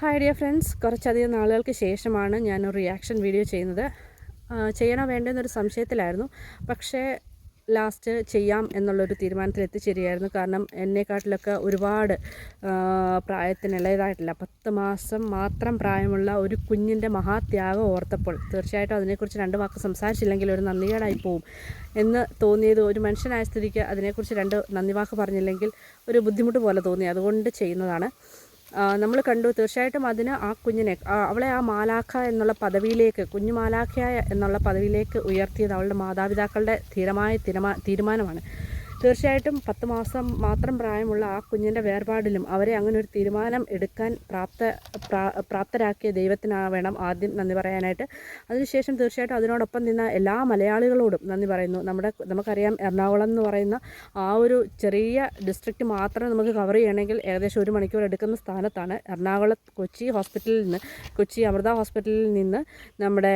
Hi dear friends, കുറച്ചധികം നാളുകൾക്ക് ശേഷമാണ് ഞാനൊരു റിയാക്ഷൻ വീഡിയോ ചെയ്യുന്നത്. ചെയ്യണോ വേണ്ടെന്നൊരു സംശയത്തിലായിരുന്നു. പക്ഷേ ലാസ്റ്റ് ചെയ്യാം എന്നുള്ളൊരു തീരുമാനത്തിൽ എത്തിച്ചേരുകയായിരുന്നു. കാരണം എന്നെക്കാട്ടിലൊക്കെ ഒരുപാട് പ്രായത്തിനിളയതായിട്ടില്ല, 10 മാസം മാത്രം പ്രായമുള്ള ഒരു കുഞ്ഞിൻ്റെ മഹാത്യാഗം ഓർത്തപ്പോൾ തീർച്ചയായിട്ടും അതിനെക്കുറിച്ച് 2 വാക്ക് സംസാരിച്ചില്ലെങ്കിൽ ഒരു നന്ദികേടായി പോവും എന്ന് തോന്നിയത്. ഒരു മനുഷ്യനായ സ്ഥിതിക്ക് അതിനെക്കുറിച്ച് 2 നന്ദി വാക്ക് പറഞ്ഞില്ലെങ്കിൽ ഒരു ബുദ്ധിമുട്ട് പോലെ തോന്നി. അതുകൊണ്ട് ചെയ്യുന്നതാണ്. നമ്മൾ കണ്ടു, തീർച്ചയായിട്ടും അതിന് ആ കുഞ്ഞിനെ, അവളെ ആ മാലാഖ എന്നുള്ള പദവിയിലേക്ക്, കുഞ്ഞു മാലാഖയായ എന്നുള്ള പദവിയിലേക്ക് ഉയർത്തിയത് അവളുടെ മാതാപിതാക്കളുടെ ധീരമായ തീരുമാനമാണ്. തീർച്ചയായിട്ടും 10 മാസം മാത്രം പ്രായമുള്ള ആ കുഞ്ഞിൻ്റെ വേർപാടിലും അവരെ അങ്ങനെ ഒരു തീരുമാനം എടുക്കാൻ പ്രാപ്തരാക്കിയ വേണം ആദ്യം നന്ദി പറയാനായിട്ട്. അതിനുശേഷം തീർച്ചയായിട്ടും അതിനോടൊപ്പം നിന്ന എല്ലാ മലയാളികളോടും നന്ദി പറയുന്നു. നമുക്കറിയാം, എറണാകുളം എന്ന് പറയുന്ന ആ ഒരു ചെറിയ ഡിസ്ട്രിക്റ്റ് മാത്രം നമുക്ക് കവർ ചെയ്യണമെങ്കിൽ ഏകദേശം 1 മണിക്കൂർ എടുക്കുന്ന സ്ഥാനത്താണ് കൊച്ചി അമൃത ഹോസ്പിറ്റലിൽ നിന്ന് നമ്മുടെ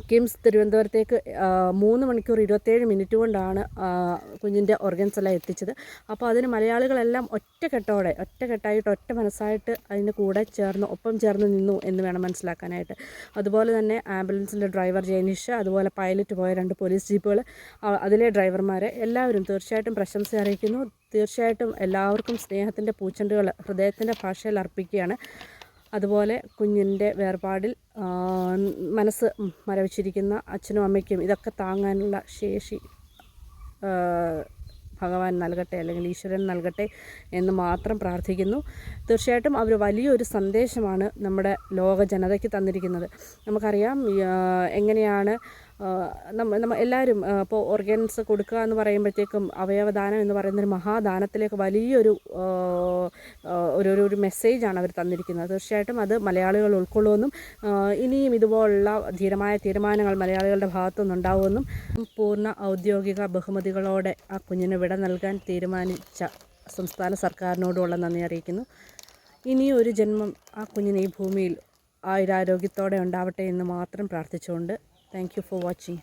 കിംസ് തിരുവനന്തപുരത്തേക്ക് 3 മണിക്കൂർ 27 മിനിറ്റ് കൊണ്ടാണ് കുഞ്ഞിൻ്റെ ഓർഗൻസ് എല്ലാം എത്തിച്ചത്. അപ്പോൾ അതിന് മലയാളികളെല്ലാം ഒറ്റക്കെട്ടായിട്ട് ഒറ്റ മനസ്സായിട്ട് അതിന് കൂടെ ഒപ്പം ചേർന്ന് നിന്നു എന്ന് വേണം മനസ്സിലാക്കാനായിട്ട്. അതുപോലെ തന്നെ ആംബുലൻസിൻ്റെ ഡ്രൈവർ ജെനീഷ്, അതുപോലെ പൈലറ്റ് പോയ 2 പോലീസ് ജീപ്പുകൾ, അതിലെ ഡ്രൈവർമാരെ എല്ലാവരും തീർച്ചയായിട്ടും പ്രശംസ അറിയിക്കുന്നു. തീർച്ചയായിട്ടും എല്ലാവർക്കും സ്നേഹത്തിൻ്റെ പൂച്ചെണ്ടുകൾ ഹൃദയത്തിൻ്റെ ഭാഷയിൽ അർപ്പിക്കുകയാണ്. അതുപോലെ കുഞ്ഞിൻ്റെ വേർപാടിൽ മനസ്സ് മരവിച്ചിരിക്കുന്ന അച്ഛനും അമ്മയ്ക്കും ഇതൊക്കെ താങ്ങാനുള്ള ശേഷി ഭഗവാൻ നൽകട്ടെ, അല്ലെങ്കിൽ ഈശ്വരൻ നൽകട്ടെ എന്ന് മാത്രം പ്രാർത്ഥിക്കുന്നു. തീർച്ചയായിട്ടും അവർ വലിയൊരു സന്ദേശമാണ് നമ്മുടെ ലോക ജനതയ്ക്ക് തന്നിരിക്കുന്നത്. നമുക്കറിയാം എങ്ങനെയാണ് എല്ലാവരും ഇപ്പോൾ ഓർഗൻസ് കൊടുക്കുക എന്ന് പറയുമ്പോഴത്തേക്കും, അവയവദാനം എന്ന് പറയുന്നൊരു മഹാദാനത്തിലേക്ക് വലിയൊരു ഒരു മെസ്സേജാണ് അവർ തന്നിരിക്കുന്നത്. തീർച്ചയായിട്ടും അത് മലയാളികൾ ഉൾക്കൊള്ളുമെന്നും ഇനിയും ഇതുപോലുള്ള ധീരമായ തീരുമാനങ്ങൾ മലയാളികളുടെ ഭാഗത്തുനിന്നുണ്ടാവുമെന്നും പൂർണ്ണ ഔദ്യോഗിക ബഹുമതികളോടെ ആ കുഞ്ഞിന് വിട നൽകാൻ തീരുമാനിച്ച സംസ്ഥാന സർക്കാരിനോടുള്ള നന്ദി അറിയിക്കുന്നു. ഇനിയൊരു ജന്മം ആ കുഞ്ഞിന് ഈ ഭൂമിയിൽ ആയുരാരോഗ്യത്തോടെ ഉണ്ടാവട്ടെ എന്ന് മാത്രം പ്രാർത്ഥിച്ചുകൊണ്ട്, താങ്ക് യു ഫോർ വാച്ചിങ്.